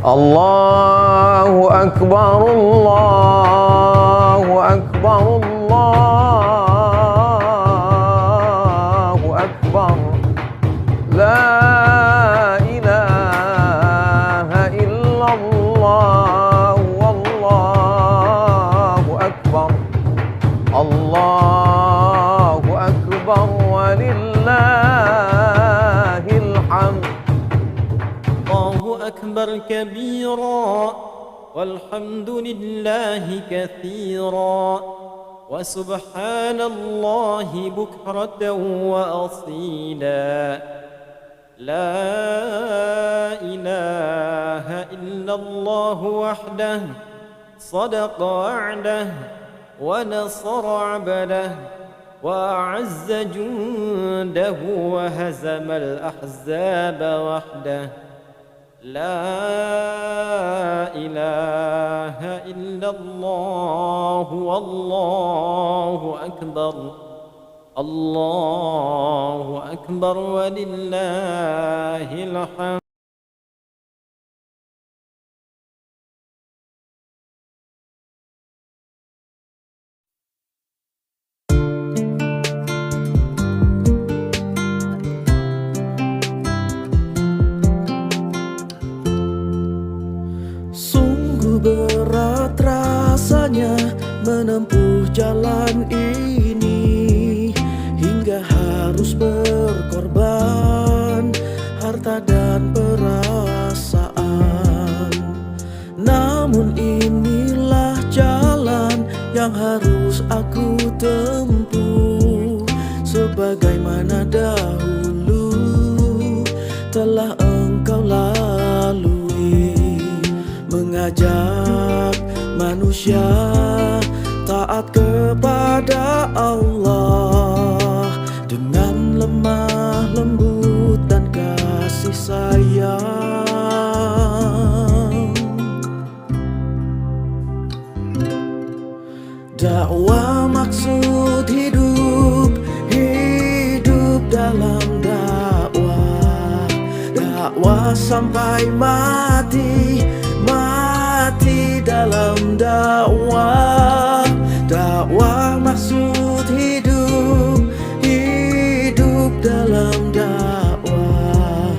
Allahu Akbar, Allahu Akbar, Allahu Akbar. La ilaha illallah, wallahu akbar. Allahu akbar walillahil hamd. Allahu akbar kabira walhamdulillahi katsira wa subhanallahi bukratan wa asila. La ilaha illallah wahdah sadaqa wa'dah wa nasara 'abdah wa a'azza jundahu wa hazama al-ahzaba wahdah. La ilaha illallah wallahu akbar. Allahu akbar walillahil hamd. Sungguh berat rasanya menempuh jalan ini, hingga harus berkorban harta dan perasaan. Namun inilah jalan yang harus aku tempuh, sebagaimana dahulu telah engkau lalui. Mengajak manusia taat kepada Allah dengan lemah lembut dan kasih sayang. Dakwah maksud hidup, hidup dalam dakwah, dakwah sampai mati, mati dalam dakwah. Dakwah maksud hidup, hidup dalam dakwah,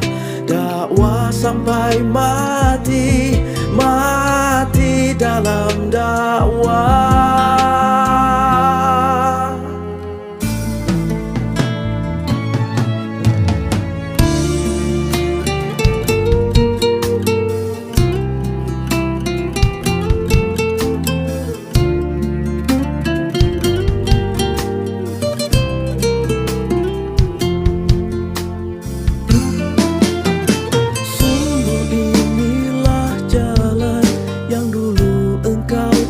dakwah sampai mati, mati dalam dakwah.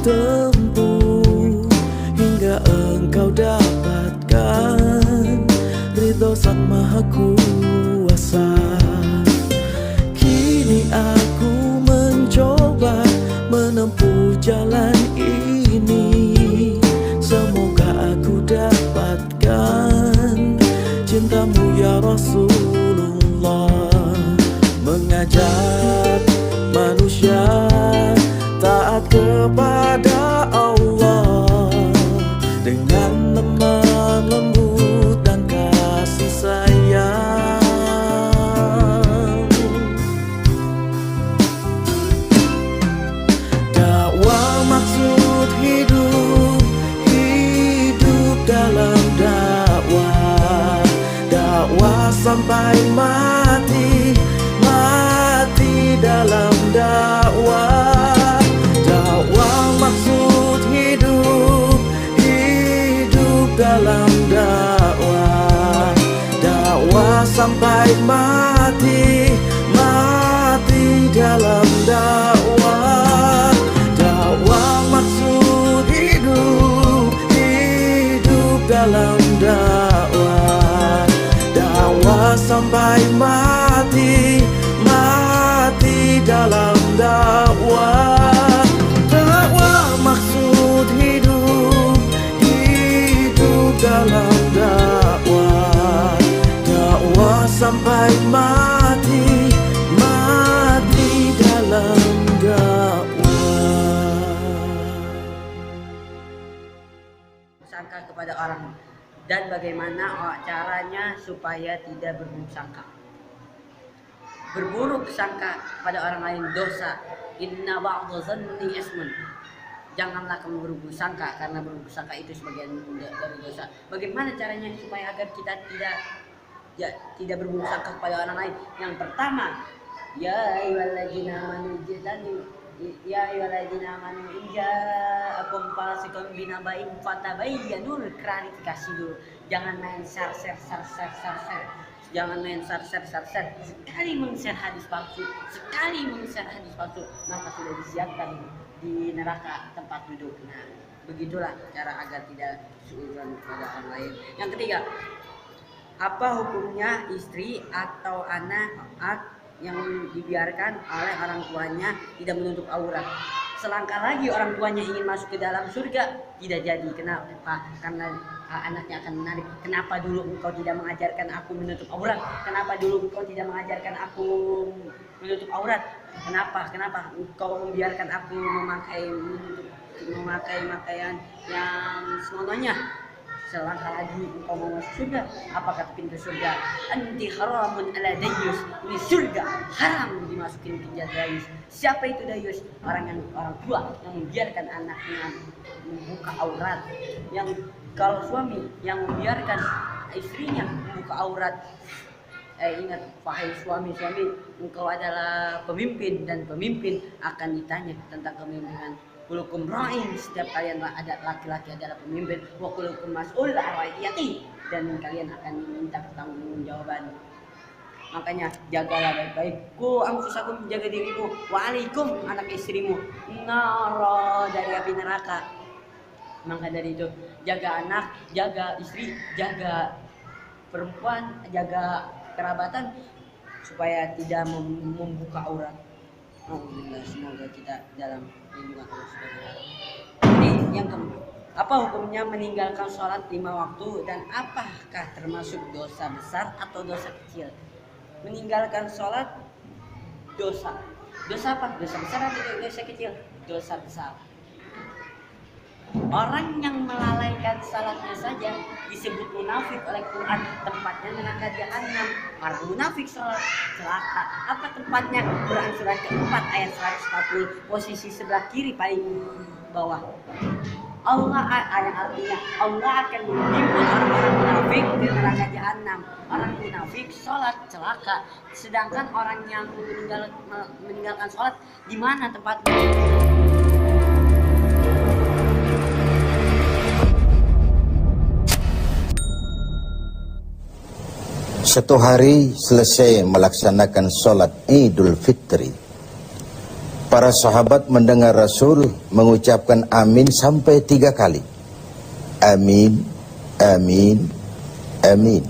Tempuh hingga engkau dapatkan ridho Sang Maha Kuasa. Kini aku mencoba menempuh jalan ini, semoga aku dapatkan cintamu ya Rasulullah. Mengajak manusia taat kepada Allah dengan lemah lembut dan kasih sayang. Dakwah maksud hidup, hidup dalam dakwah, dakwah sampai mati, mati dalam dakwah. Maksud hidup, hidup dalam dakwah, dakwah sampai mati, mati dalam dakwah. Dakwah maksud hidup, hidup dalam dakwah, dakwah sampai mati, mati dalam dakwah. Maksud hidup, hidup dalam dakwah, dakwah sampai mati, mati dalam kepada orang, dan bagaimana caranya supaya tidak berburuk sangka. Berburuk sangka pada orang lain dosa. Inna ba'dha zanni ismun. Janganlah kamu berburuk sangka, karena berburuk sangka itu sebagian dari dosa. Bagaimana caranya supaya agar kita tidak berburuk sangka kepada orang lain? Yang pertama, ya ayyuhalladzina amanu in ja'akum fasiqun binaba'in fatabayyanu, klarifikasi dulu. Jangan main share. Jangan main share. Sekali meng-share hadis palsu, maka sudah disiapkan di neraka tempat duduk. Nah, begitulah cara agar tidak suudzon kepada orang lain. Yang ketiga, apa hukumnya istri atau anak yang dibiarkan oleh orang tuanya tidak menutup aurat? Selangkah lagi orang tuanya ingin masuk ke dalam surga, tidak jadi. Kenapa? Karena anaknya akan menarik. Kenapa dulu engkau tidak mengajarkan aku menutup aurat? Kenapa dulu engkau tidak mengajarkan aku menutup aurat? Kenapa engkau membiarkan aku memakai pakaian yang semuanya? Selangkah lagi engkau mau masuk surga. Apa kata pintu surga? Anti haramun ala dayus. Ini surga haram dimasukin ke dayus. Siapa itu dayus? Orang tua yang membiarkan anaknya membuka aurat. Yang kalau suami yang membiarkan istrinya membuka aurat. Ingat, wahai suami, engkau adalah pemimpin, dan pemimpin akan ditanya tentang kepemimpinan. Kulukum ra'in, setiap kalian ada laki-laki adalah pemimpin. Wa kulukum mas'ul an ra'iyati, dan kalian akan diminta pertanggungjawaban. Makanya jagalah baik-baik. Ku anfusakum, jaga dirimu. Wa'alaikum, anak istrimu. Nara, dari api neraka. Maka dari itu, jaga anak, jaga istri, jaga perempuan, jaga kerabatan, supaya tidak membuka aurat. Alhamdulillah, semoga kita dalam lindungan Allah Subhanahu wa Ta'ala. Ini yang keempat, apa hukumnya meninggalkan sholat 5 waktu, dan apakah termasuk dosa besar atau dosa kecil? Meninggalkan sholat dosa apa? Dosa besar atau dosa kecil? Dosa besar. Orang yang melalaikan salatnya saja disebut munafik oleh Quran, tempatnya neraka jahanam. Orang munafik salat celaka. Apa tempatnya? Quran surat keempat ayat 140, posisi sebelah kiri paling bawah. Artinya Allah akan menimbun orang-orang munafik di neraka jahanam. Orang munafik salat celaka, sedangkan orang yang meninggalkan salat di mana tempatnya? Satu hari selesai melaksanakan sholat Idul Fitri, para sahabat mendengar Rasul mengucapkan amin sampai 3 kali. Amin, amin, amin.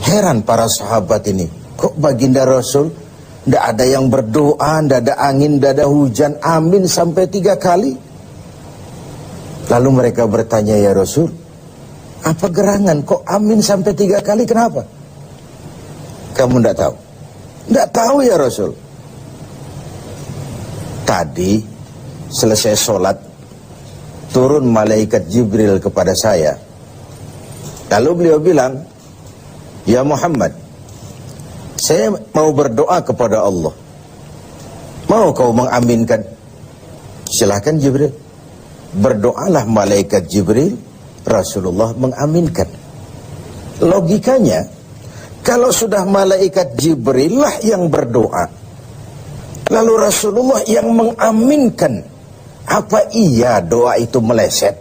Heran para sahabat ini, kok baginda Rasul tidak ada yang berdoa, tidak ada angin, tidak ada hujan, amin sampai 3 kali. Lalu mereka bertanya, ya Rasul, apa gerangan kok amin sampai 3 kali, kenapa? Kamu tidak tahu? Tidak tahu ya Rasul. Tadi selesai sholat, turun malaikat Jibril kepada saya. Lalu beliau bilang, ya Muhammad, saya mau berdoa kepada Allah. Mau kau mengaminkan? Silahkan Jibril. Berdoalah malaikat Jibril. Rasulullah mengaminkan. Logikanya, kalau sudah malaikat Jibril lah yang berdoa, lalu Rasulullah yang mengaminkan, apa iya doa itu meleset?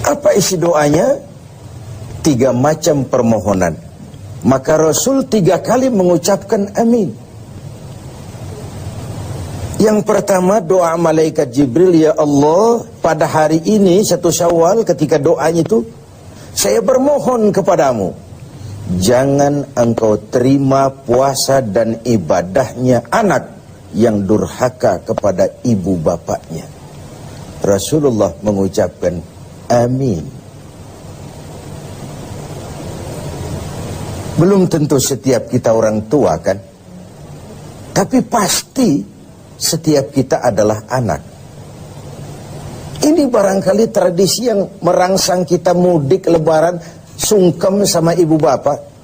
Apa isi doanya? 3 macam permohonan. Maka Rasul 3 kali mengucapkan amin. Yang pertama, doa malaikat Jibril, ya Allah, pada hari ini 1 Syawal, ketika doanya itu, saya bermohon kepadamu, jangan engkau terima puasa dan ibadahnya anak yang durhaka kepada ibu bapaknya. Rasulullah mengucapkan amin. Belum tentu setiap kita orang tua kan, tapi pasti setiap kita adalah anak. Ini barangkali tradisi yang merangsang kita mudik lebaran, sungkem sama ibu bapak.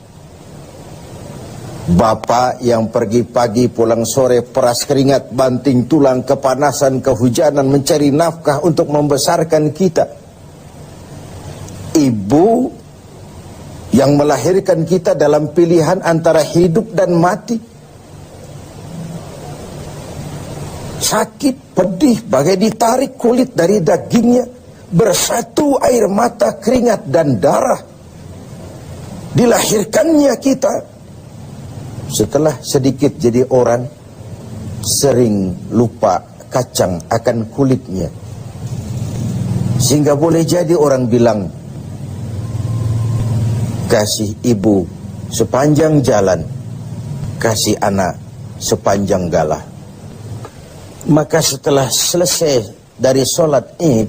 Bapak yang pergi pagi pulang sore, peras keringat, banting tulang, kepanasan, kehujanan, mencari nafkah untuk membesarkan kita. Ibu yang melahirkan kita dalam pilihan antara hidup dan mati. Sakit, pedih, bagai ditarik kulit dari dagingnya, bersatu air mata, keringat, dan darah. Dilahirkannya kita. Setelah sedikit jadi orang, sering lupa kacang akan kulitnya. Sehingga boleh jadi orang bilang, kasih ibu sepanjang jalan, kasih anak sepanjang galah. Maka setelah selesai dari sholat Id,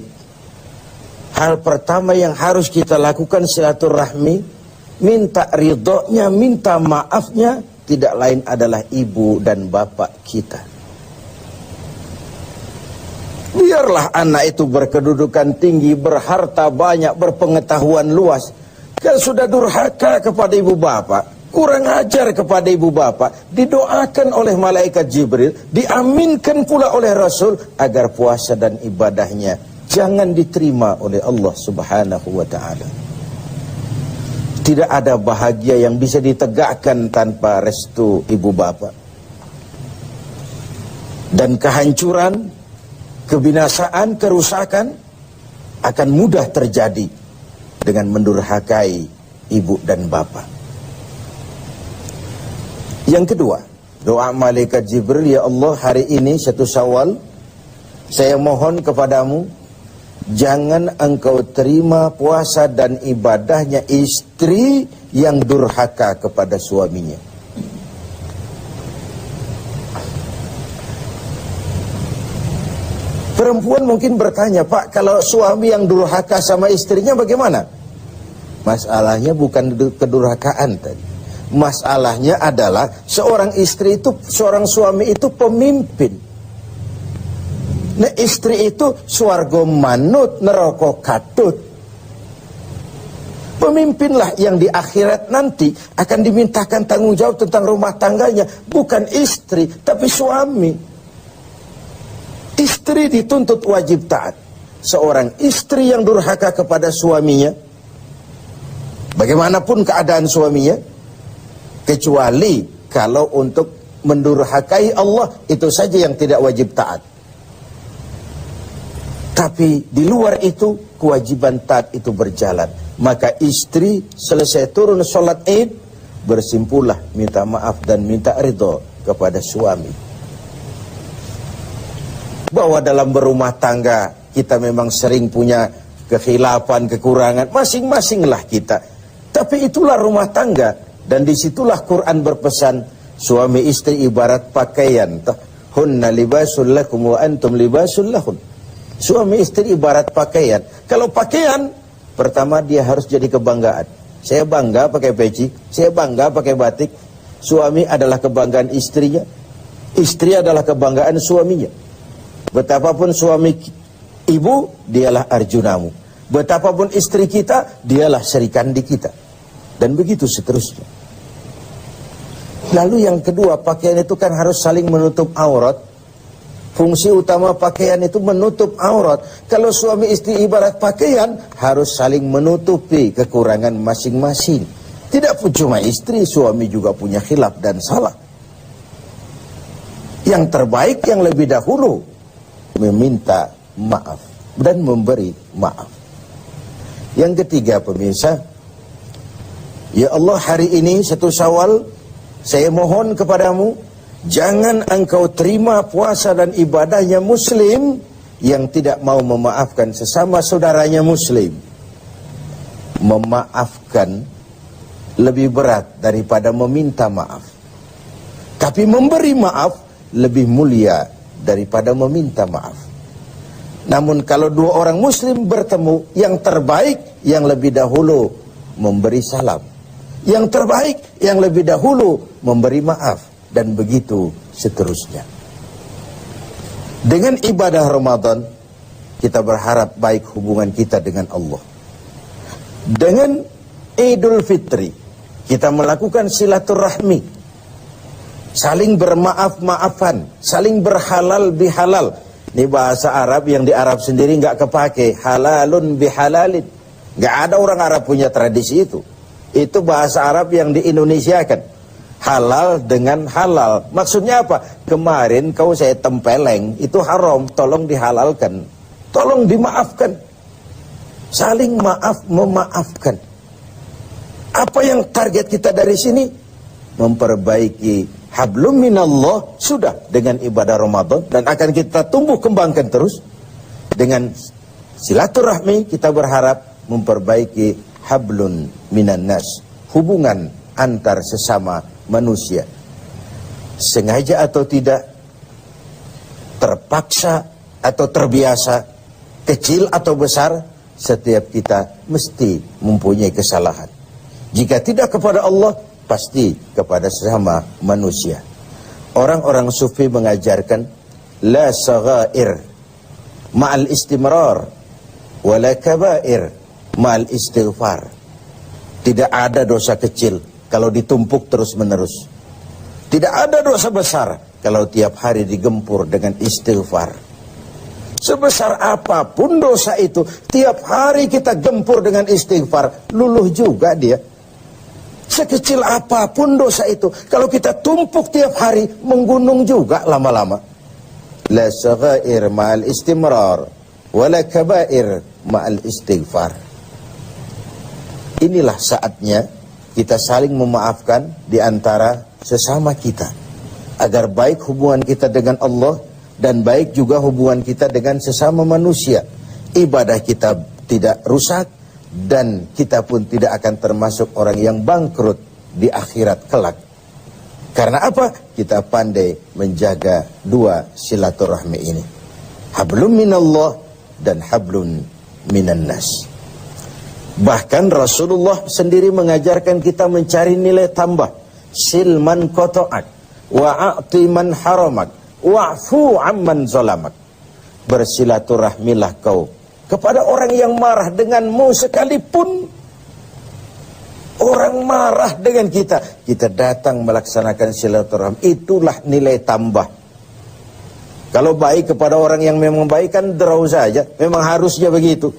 hal pertama yang harus kita lakukan silaturahmi, minta ridhonya, minta maafnya, tidak lain adalah ibu dan bapak kita. Biarlah anak itu berkedudukan tinggi, berharta banyak, berpengetahuan luas, kalau sudah durhaka kepada ibu bapak, kurang ajar kepada ibu bapak, didoakan oleh malaikat Jibril, diaminkan pula oleh Rasul agar puasa dan ibadahnya jangan diterima oleh Allah Subhanahu wa ta'ala. Tidak ada bahagia yang bisa ditegakkan tanpa restu ibu bapak. Dan kehancuran, kebinasaan, kerusakan akan mudah terjadi dengan mendurhakai ibu dan bapak. Yang kedua, doa malaikat Jibril, ya Allah, hari ini 1 Syawal, saya mohon kepadamu, jangan engkau terima puasa dan ibadahnya istri yang durhaka kepada suaminya. Perempuan mungkin bertanya, Pak, kalau suami yang durhaka sama istrinya bagaimana? Masalahnya bukan kedurhakaan tadi. Masalahnya adalah seorang istri itu, seorang suami itu pemimpin. Nah, istri itu swarga manut, neraka katut. Pemimpinlah yang di akhirat nanti akan dimintakan tanggung jawab tentang rumah tangganya, bukan istri tapi suami. Istri dituntut wajib taat. Seorang istri yang durhaka kepada suaminya, bagaimanapun keadaan suaminya, kecuali kalau untuk mendurhakai Allah, itu saja yang tidak wajib taat. Tapi di luar itu, kewajiban taat itu berjalan. Maka istri selesai turun sholat Id, bersimpulah minta maaf dan minta ridho kepada suami. Bahwa dalam berumah tangga kita memang sering punya kekhilafan, kekurangan, masing-masinglah kita. Tapi itulah rumah tangga, dan disitulah Quran berpesan, suami istri ibarat pakaian. Hunna libasul lakum wa antum libasul lahun. Suami istri ibarat pakaian. Kalau pakaian, pertama dia harus jadi kebanggaan. Saya bangga pakai peci, saya bangga pakai batik. Suami adalah kebanggaan istrinya, istri adalah kebanggaan suaminya. Betapapun suami ibu, dialah arjunamu. Betapapun istri kita, dialah serikandi kita. Dan begitu seterusnya. Lalu yang kedua, pakaian itu kan harus saling menutup aurat. Fungsi utama pakaian itu menutup aurat. Kalau suami istri ibarat pakaian, harus saling menutupi kekurangan masing-masing. Tidak pun cuma istri, suami juga punya khilaf dan salah. Yang terbaik, yang lebih dahulu, meminta maaf dan memberi maaf. Yang ketiga, pemirsa, ya Allah, hari ini 1 Syawal, saya mohon kepadamu, jangan engkau terima puasa dan ibadahnya muslim yang tidak mau memaafkan sesama saudaranya muslim. Memaafkan lebih berat daripada meminta maaf. Tapi memberi maaf lebih mulia daripada meminta maaf. Namun kalau dua orang muslim bertemu, yang terbaik yang lebih dahulu memberi salam. Yang terbaik yang lebih dahulu memberi maaf. Dan begitu seterusnya. Dengan ibadah Ramadan, kita berharap baik hubungan kita dengan Allah. Dengan Idul Fitri, kita melakukan silaturahmi, saling bermaaf-maafan, saling berhalal bihalal. Ini bahasa Arab yang di Arab sendiri nggak kepake, halalun bihalalin. Nggak ada orang Arab punya tradisi itu. Itu bahasa Arab yang di Indonesia kan. Halal dengan halal. Maksudnya apa? Kemarin kau saya tempeleng, itu haram, tolong dihalalkan. Tolong dimaafkan. Saling maaf memaafkan. Apa yang target kita dari sini? Memperbaiki hablum minallah sudah dengan ibadah Ramadan, dan akan kita tumbuh kembangkan terus. Dengan silaturahmi kita berharap memperbaiki hablun minan nas, hubungan antar sesama manusia. Sengaja atau tidak, terpaksa atau terbiasa, kecil atau besar, setiap kita mesti mempunyai kesalahan. Jika tidak kepada Allah, pasti kepada sesama manusia. Orang-orang sufi mengajarkan la saghair ma'al istimrar wala kabair ma'al istighfar. Tidak ada dosa kecil kalau ditumpuk terus-menerus. Tidak ada dosa besar kalau tiap hari digempur dengan istighfar. Sebesar apapun dosa itu, tiap hari kita gempur dengan istighfar, luluh juga dia. Sekecil apapun dosa itu, kalau kita tumpuk tiap hari, menggunung juga lama-lama. La saghair ma'al istimrar, wala kabair ma'al istighfar. Inilah saatnya kita saling memaafkan di antara sesama kita, agar baik hubungan kita dengan Allah, dan baik juga hubungan kita dengan sesama manusia. Ibadah kita tidak rusak, dan kita pun tidak akan termasuk orang yang bangkrut di akhirat kelak. Karena apa? Kita pandai menjaga dua silaturahmi ini, hablum minallah dan hablun minan nas. Bahkan Rasulullah sendiri mengajarkan kita mencari nilai tambah. Silman koto'ak wa'ati man haramak wa'fu amman zalamak. Bersilaturahmilah kau kepada orang yang marah denganmu, sekalipun orang marah dengan kita, kita datang melaksanakan silaturahmi. Itulah nilai tambah. Kalau baik kepada orang yang memang baik kan draw saja, memang harusnya begitu.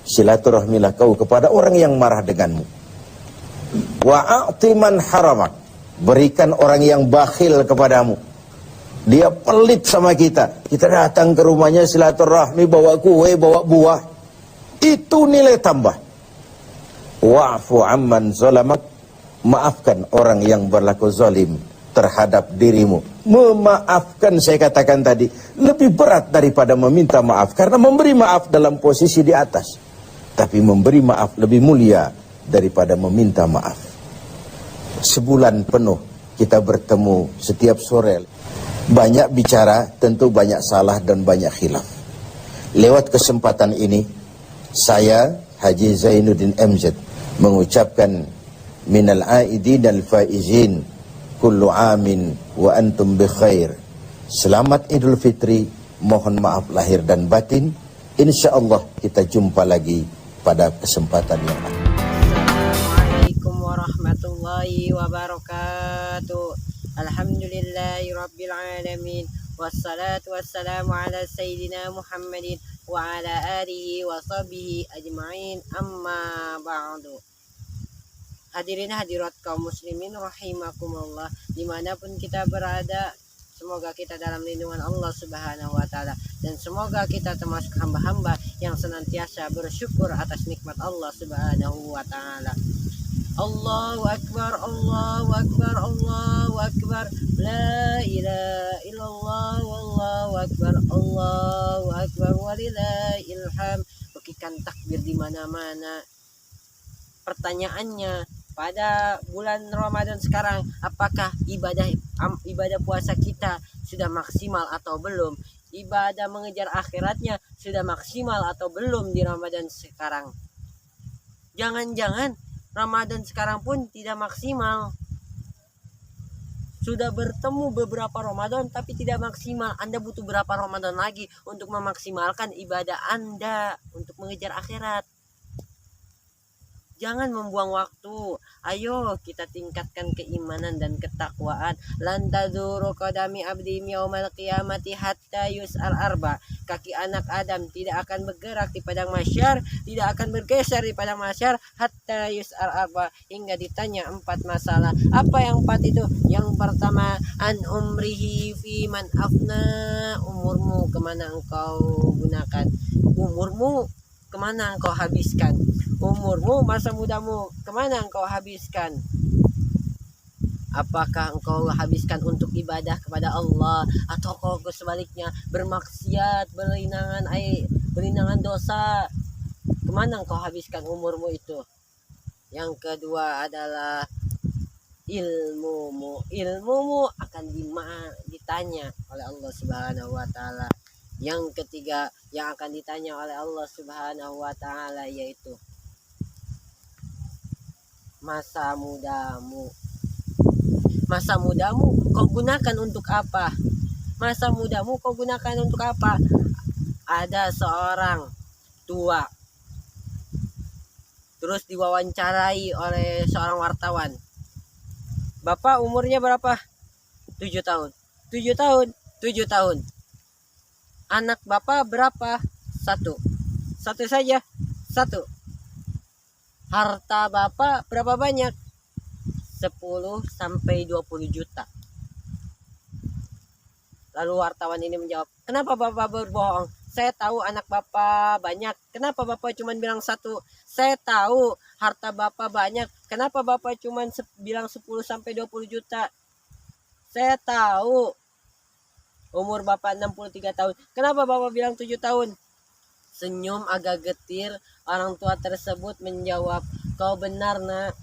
Silaturahmilah kau kepada orang yang marah denganmu. Wa'ati man haramak, berikan orang yang bakhil kepadamu. Dia pelit sama kita, kita datang ke rumahnya silaturahmi, bawa kue, bawa buah. Itu nilai tambah. Wa'fu amman zalamak, maafkan orang yang berlaku zalim terhadap dirimu. Memaafkan, saya katakan tadi, lebih berat daripada meminta maaf. Karena memberi maaf dalam posisi di atas, tapi memberi maaf lebih mulia daripada meminta maaf. Sebulan penuh kita bertemu setiap sore. Banyak bicara, tentu banyak salah dan banyak khilaf. Lewat kesempatan ini, saya Haji Zainuddin MZ mengucapkan minal aidin al faizin kullu amin wa antum bi khair. Selamat Idul Fitri, mohon maaf lahir dan batin. Insyaallah kita jumpa lagi pada kesempatan yang lain. Assalamualaikum warahmatullahi wabarakatuh. Alhamdulillahi rabbil alamin. Wassalatu wassalamu ala sayyidina Muhammadin wa ala alihi wa sahbihi ajma'in, amma ba'du. Hadirin hadirat kaum muslimin rahimakumullah, dimanapun kita berada, semoga kita dalam lindungan Allah subhanahu wa ta'ala, dan semoga kita termasuk hamba-hamba yang senantiasa bersyukur atas nikmat Allah subhanahu wa ta'ala. Allahu Akbar, Allahu Akbar, Allahu Akbar, la ilaha illallah, wallahu Akbar, Allahu Akbar, walillahil hamd. Berikan takbir di mana-mana. Pertanyaannya, pada bulan Ramadan sekarang, apakah ibadah puasa kita sudah maksimal atau belum? Ibadah mengejar akhiratnya sudah maksimal atau belum di Ramadan sekarang? Jangan-jangan Ramadan sekarang pun tidak maksimal. Sudah bertemu beberapa Ramadan tapi tidak maksimal. Anda butuh berapa Ramadan lagi untuk memaksimalkan ibadah Anda untuk mengejar akhirat. Jangan membuang waktu. Ayo kita tingkatkan keimanan dan ketakwaan. Lan taduru qadami abdi yaumal qiyamati hatta yus'al arba. Kaki anak Adam tidak akan bergerak di padang mahsyar, tidak akan bergeser di padang mahsyar hatta yus'al arba, hingga ditanya 4 masalah. Apa yang 4 itu? Yang pertama, an umrihi fi man afna. Umurmu kemana engkau gunakan? Umurmu kemana engkau habiskan? Umurmu, masa mudamu, kemana engkau habiskan? Apakah engkau habiskan untuk ibadah kepada Allah, atau kau sebaliknya bermaksiat, belinangan dosa? Kemana engkau habiskan umurmu itu? Yang kedua adalah ilmumu akan ditanya oleh Allah Subhanahu wa taala. Yang ketiga yang akan ditanya oleh Allah Subhanahu wa taala yaitu masa mudamu. Masa mudamu kau gunakan untuk apa? Masa mudamu kau gunakan untuk apa? Ada seorang tua, terus diwawancarai oleh seorang wartawan. Bapak umurnya berapa? 7 tahun. 7 tahun. 7 tahun. Anak bapak berapa? 1. 1 saja. 1. Harta bapak berapa banyak? 10 sampai 20 juta. Lalu wartawan ini menjawab, kenapa bapak berbohong? Saya tahu anak bapak banyak. Kenapa bapak cuma bilang 1? Saya tahu harta bapak banyak. Kenapa bapak cuma bilang 10 sampai 20 juta? Saya tahu umur bapak 63 tahun. Kenapa bapak bilang 7 tahun? Senyum agak getir, orang tua tersebut menjawab, kau benar nak.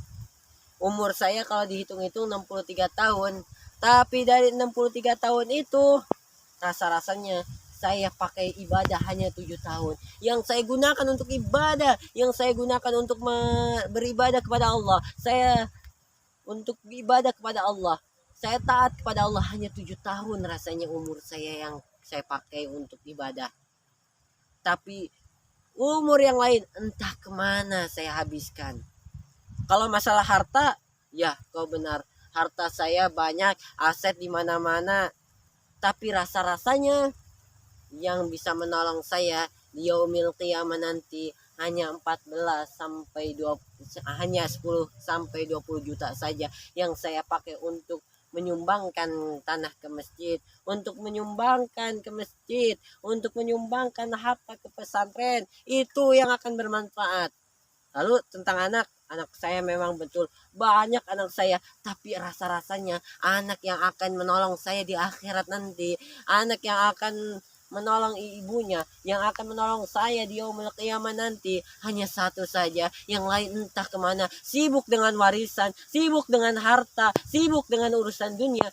Umur saya kalau dihitung-hitung 63 tahun. Tapi dari 63 tahun itu, rasa-rasanya saya pakai ibadah hanya 7 tahun. Yang saya gunakan untuk ibadah, yang saya gunakan untuk beribadah kepada Allah. Saya untuk ibadah kepada Allah. Saya taat kepada Allah hanya 7 tahun rasanya umur saya yang saya pakai untuk ibadah. Tapi umur yang lain entah kemana saya habiskan. Kalau masalah harta, ya kau benar. Harta saya banyak, aset di mana-mana. Tapi rasa-rasanya yang bisa menolong saya di yaumil qiyamah nanti hanya 14 sampai 20, hanya 10 sampai 20 juta saja yang saya pakai untuk menyumbangkan tanah ke masjid, untuk menyumbangkan ke masjid, untuk menyumbangkan harta ke pesantren. Itu yang akan bermanfaat. Lalu tentang anak saya memang betul banyak anak saya, tapi rasa-rasanya anak yang akan menolong saya di akhirat nanti, anak yang akan menolong ibunya, yang akan menolong saya di yaumul qiyamah nanti hanya 1 saja. Yang lain entah kemana, sibuk dengan warisan, sibuk dengan harta, sibuk dengan urusan dunia,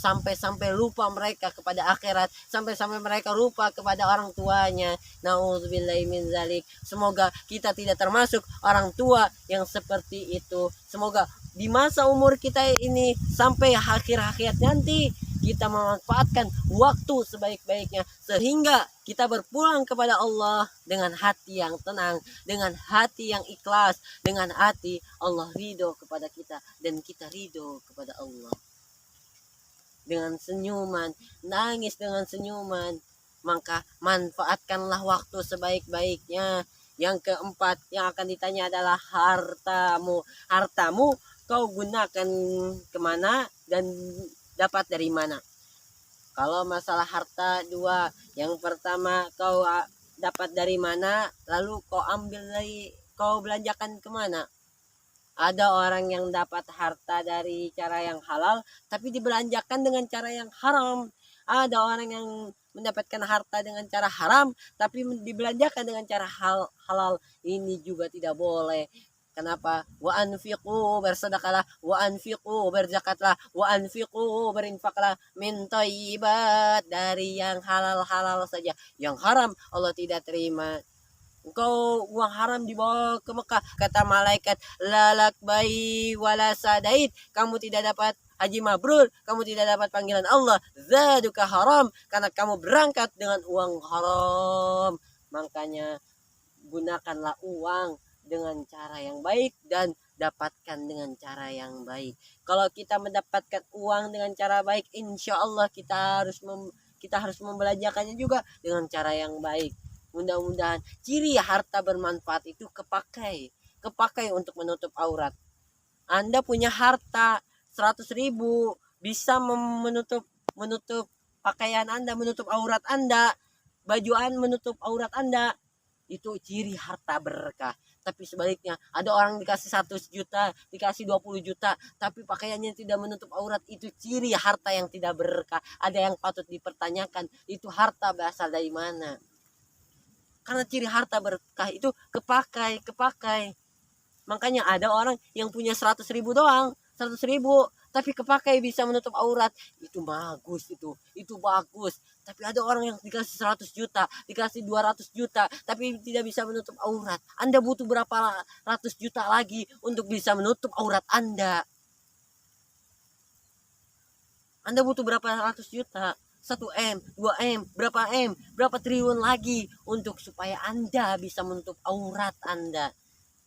sampai-sampai lupa mereka kepada akhirat, sampai-sampai mereka lupa kepada orang tuanya. Nauzubillahi min zalik. Semoga kita tidak termasuk orang tua yang seperti itu. Semoga di masa umur kita ini sampai akhir hayat nanti kita memanfaatkan waktu sebaik-baiknya sehingga kita berpulang kepada Allah dengan hati yang tenang, dengan hati yang ikhlas, dengan hati Allah ridho kepada kita dan kita ridho kepada Allah. Dengan senyuman, nangis dengan senyuman, maka manfaatkanlah waktu sebaik-baiknya. Yang keempat yang akan ditanya adalah hartamu. Hartamu kau gunakan kemana dan dapat dari mana? Kalau masalah harta 2, yang pertama kau dapat dari mana, lalu kau belanjakan kemana? Ada orang yang dapat harta dari cara yang halal tapi dibelanjakan dengan cara yang haram. Ada orang yang mendapatkan harta dengan cara haram tapi dibelanjakan dengan cara halal. Ini juga tidak boleh. Kenapa? Wa anfiqu, bersedekahlah, wa anfiqu, berzakatlah, wa anfiqu, berinfaklah min thayyibat, dari yang halal-halal saja. Yang haram Allah tidak terima. Engkau uang haram dibawa ke Mekah, kata malaikat lalak bayi wala sadait, kamu tidak dapat haji mabrur, kamu tidak dapat panggilan Allah. Zaduka haram, karena kamu berangkat dengan uang haram. Makanya gunakanlah uang dengan cara yang baik dan dapatkan dengan cara yang baik. Kalau kita mendapatkan uang dengan cara baik, insya Allah kita harus membelanjakannya juga dengan cara yang baik. Mudah-mudahan ciri harta bermanfaat itu kepakai untuk menutup aurat. Anda punya harta 100.000 bisa menutup pakaian Anda, menutup aurat Anda, bajuan menutup aurat Anda. Itu ciri harta berkah. Tapi sebaliknya, ada orang dikasih 100 juta, dikasih 20 juta, tapi pakaiannya tidak menutup aurat. Itu ciri harta yang tidak berkah. Ada yang patut dipertanyakan, itu harta berasal dari mana? Karena ciri harta berkah itu kepakai. Makanya ada orang yang punya 100.000 doang, 100.000, tapi kepakai bisa menutup aurat. Itu bagus, itu bagus. Tapi ada orang yang dikasih 100 juta, dikasih 200 juta, tapi tidak bisa menutup aurat. Anda butuh berapa ratus juta lagi untuk bisa menutup aurat Anda? Anda butuh berapa ratus juta? 1M, 2M, berapa triliun lagi untuk supaya Anda bisa menutup aurat Anda.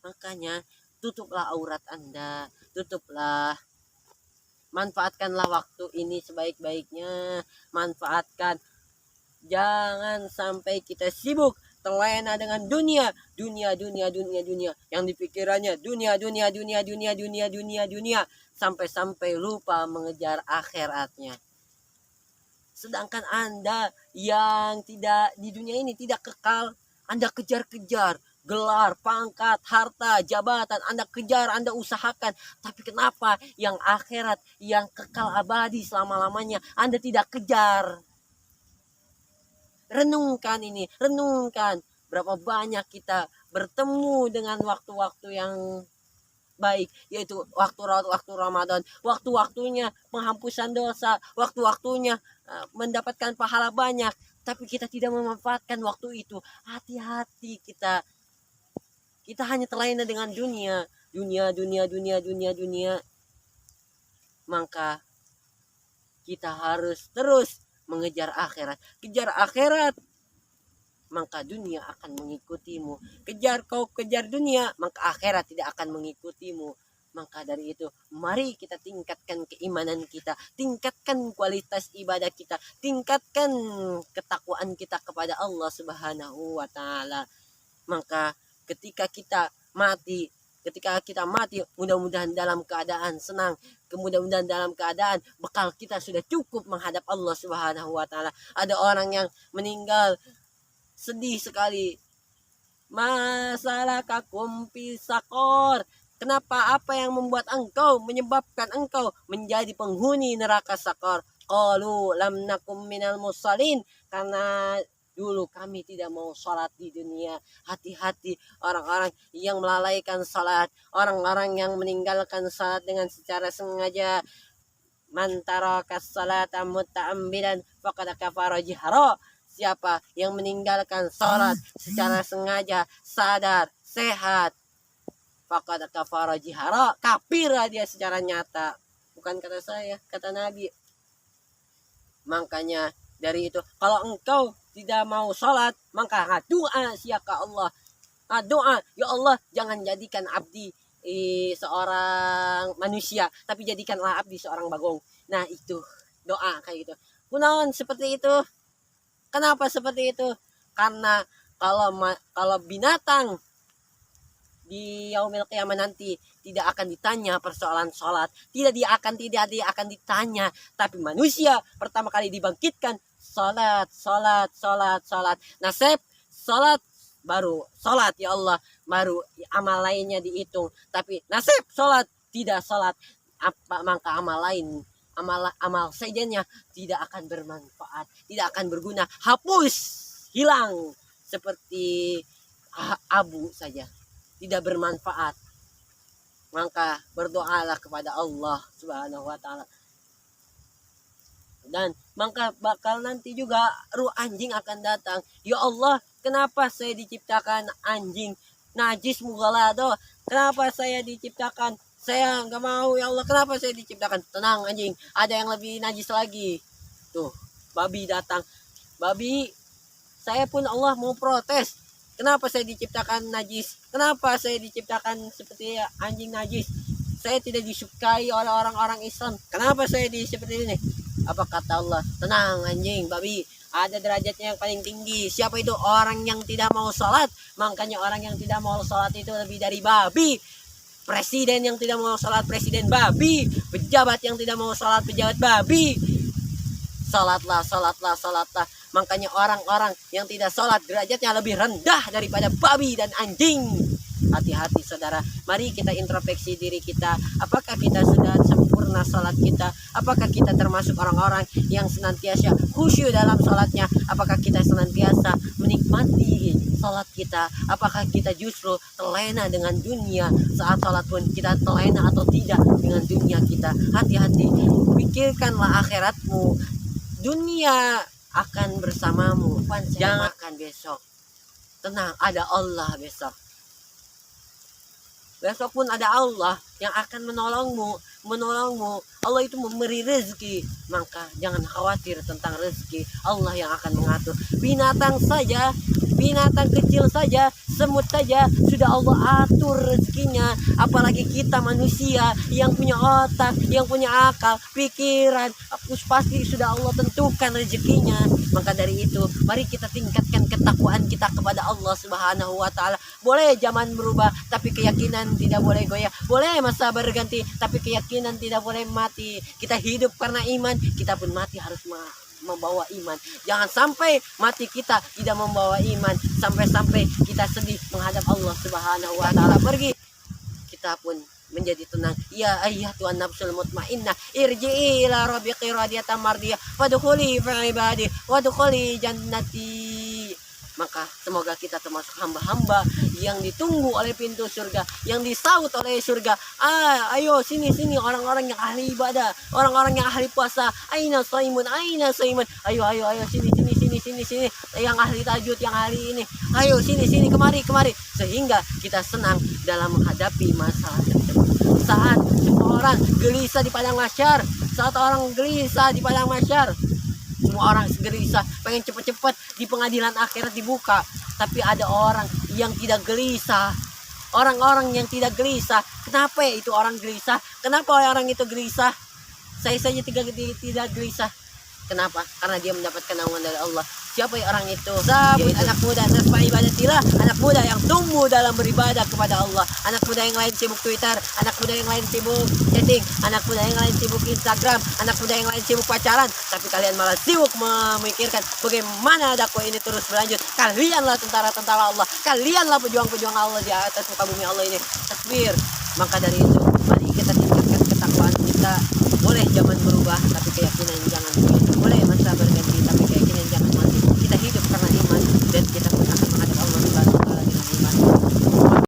Makanya tutuplah aurat Anda, tutuplah. Manfaatkanlah waktu ini sebaik-baiknya. Manfaatkan. Jangan sampai kita sibuk terlena dengan dunia. Yang dipikirannya dunia. Sampai lupa mengejar akhiratnya. Sedangkan Anda yang tidak di dunia ini tidak kekal, Anda kejar-kejar. Gelar, pangkat, harta, jabatan, Anda kejar, Anda usahakan. Tapi kenapa yang akhirat, yang kekal abadi selama-lamanya, Anda tidak kejar? Renungkan ini, renungkan. Berapa banyak kita bertemu dengan waktu-waktu yang baik, yaitu waktu Ramadan, waktu-waktunya penghampusan dosa, waktu-waktunya mendapatkan pahala banyak. Tapi kita tidak memanfaatkan waktu itu. Hati-hati kita. Kita hanya terlena dengan dunia. Maka kita harus terus mengejar akhirat. Kejar akhirat, maka dunia akan mengikutimu. Kejar dunia, maka akhirat tidak akan mengikutimu. Maka dari itu, mari kita tingkatkan keimanan kita, tingkatkan kualitas ibadah kita, tingkatkan ketakwaan kita kepada Allah Subhanahu wa taala. Maka ketika kita mati, mudah-mudahan dalam keadaan senang, mudah-mudahan dalam keadaan bekal kita sudah cukup menghadap Allah Subhanahu wa taala. Ada orang yang meninggal sedih sekali. Masalakakum fi saqor. Kenapa, apa yang menyebabkan engkau menjadi penghuni neraka sakor? Qalu lam nakum minal musallin. Karena dulu kami tidak mau sholat di dunia. Hati-hati orang-orang yang melalaikan sholat, orang-orang yang meninggalkan sholat dengan secara sengaja. Man taraka sholata muta'ammidan faqad kafara jihra. Siapa yang meninggalkan sholat secara sengaja, sadar, sehat, faqad kafara jihra, kafir dia secara nyata. Bukan kata saya, kata Nabi. Makanya dari itu, kalau engkau tidak mau sholat, maka doa siapa Allah. Doa, ya Allah, jangan jadikan abdi seorang manusia, tapi jadikanlah abdi seorang bagong. Nah itu doa kayak gitu. Kunaon seperti itu. Kenapa seperti itu? Karena kalau binatang di yaumil qiyamah nanti tidak akan ditanya persoalan sholat, tidak akan ditanya. Tapi manusia pertama kali dibangkitkan sholat. Nasib sholat, baru sholat ya Allah, baru amal lainnya dihitung. Tapi nasib sholat, tidak sholat, maka amal sajiannya tidak akan bermanfaat, tidak akan berguna, hapus, hilang seperti abu saja, tidak bermanfaat. Maka berdoalah kepada Allah Subhanahu wa taala. Dan maka bakal nanti juga ruh anjing akan datang. Ya Allah, kenapa saya diciptakan anjing najis mughalado? Kenapa saya diciptakan Saya nggak mau ya Allah, kenapa saya diciptakan? Tenang anjing, ada yang lebih najis lagi. Tuh, babi datang. Babi, saya pun Allah mau protes. Kenapa saya diciptakan najis? Kenapa saya diciptakan seperti anjing najis? Saya tidak disukai oleh orang-orang Islam. Kenapa saya seperti ini? Apa kata Allah? Tenang anjing, babi. Ada derajatnya yang paling tinggi. Siapa itu? Orang yang tidak mau sholat. Makanya orang yang tidak mau sholat itu lebih dari babi. Presiden yang tidak mau sholat, presiden babi. Pejabat yang tidak mau sholat, pejabat babi. Sholatlah, sholatlah, sholatlah. Makanya orang-orang yang tidak sholat derajatnya lebih rendah daripada babi dan anjing. Hati-hati saudara, mari kita introspeksi diri kita. Apakah kita sudah sempurna sholat kita? Apakah kita termasuk orang-orang yang senantiasa khusyuk dalam sholatnya? Apakah kita senantiasa menikmati sholat kita? Apakah kita justru terlena dengan dunia? Saat sholat pun kita terlena atau tidak dengan dunia kita? Hati-hati, pikirkanlah akhiratmu. Dunia akan bersamamu. Jangan makan besok. Tenang, ada Allah besok. Besok pun ada Allah yang akan menolongmu. Allah itu memberi rezeki. Maka jangan khawatir tentang rezeki. Allah yang akan mengatur. Binatang saja, binatang kecil saja, semut saja sudah Allah atur rezekinya. Apalagi kita manusia yang punya otak, yang punya akal, pikiran, pasti sudah Allah tentukan rezekinya. Maka dari itu, mari kita tingkatkan ketakwaan kita kepada Allah Subhanahu wa taala. Boleh zaman berubah, tapi keyakinan tidak boleh goyah. Boleh masa berganti, tapi keyakinan tidak boleh mati. Kita hidup karena iman, kita pun mati harus membawa iman. Jangan sampai mati kita tidak membawa iman, sampai-sampai kita sedih menghadap Allah Subhanahu wa taala. Pergi, kita pun menjadi tenang. Ya ayyatuhan nafsul mutmainnah, irji'i ila rabbiki radiyatan mardiyah wadkhuli fi ibadi wadkhuli jannati. Maka semoga kita termasuk hamba-hamba yang ditunggu oleh pintu surga, yang disaut oleh surga. Ayo sini orang-orang yang ahli ibadah, orang-orang yang ahli puasa. Aina shaimun, aina shaimun. Ayo sini. Yang ahli tahajud, yang ahli ini. Ayo sini kemari. Sehingga kita senang dalam menghadapi masalah tersebut. Saat semua orang gelisah di padang mahsyar, semua orang gelisah, pengen cepat-cepat di pengadilan akhirat dibuka. Tapi ada orang yang tidak gelisah. Orang-orang yang tidak gelisah. Kenapa itu orang gelisah? Kenapa orang itu gelisah? Saya saja tidak gelisah. Kenapa? Karena dia mendapatkan naungan dari Allah. Siapa orang itu? Yaitu anak muda nasfa ibadatillah, anak muda yang tumbuh dalam beribadah kepada Allah. Anak muda yang lain sibuk Twitter, anak muda yang lain sibuk chatting, anak muda yang lain sibuk Instagram, anak muda yang lain sibuk pacaran. Tapi kalian malah sibuk memikirkan bagaimana dakwah ini terus berlanjut. Kalianlah tentara-tentara Allah, kalianlah pejuang-pejuang Allah di atas muka bumi Allah ini. Takbir. Maka dari itu, mari kita tingkatkan ketakwaan kita. Boleh zaman berubah, tapi keyakinan jangan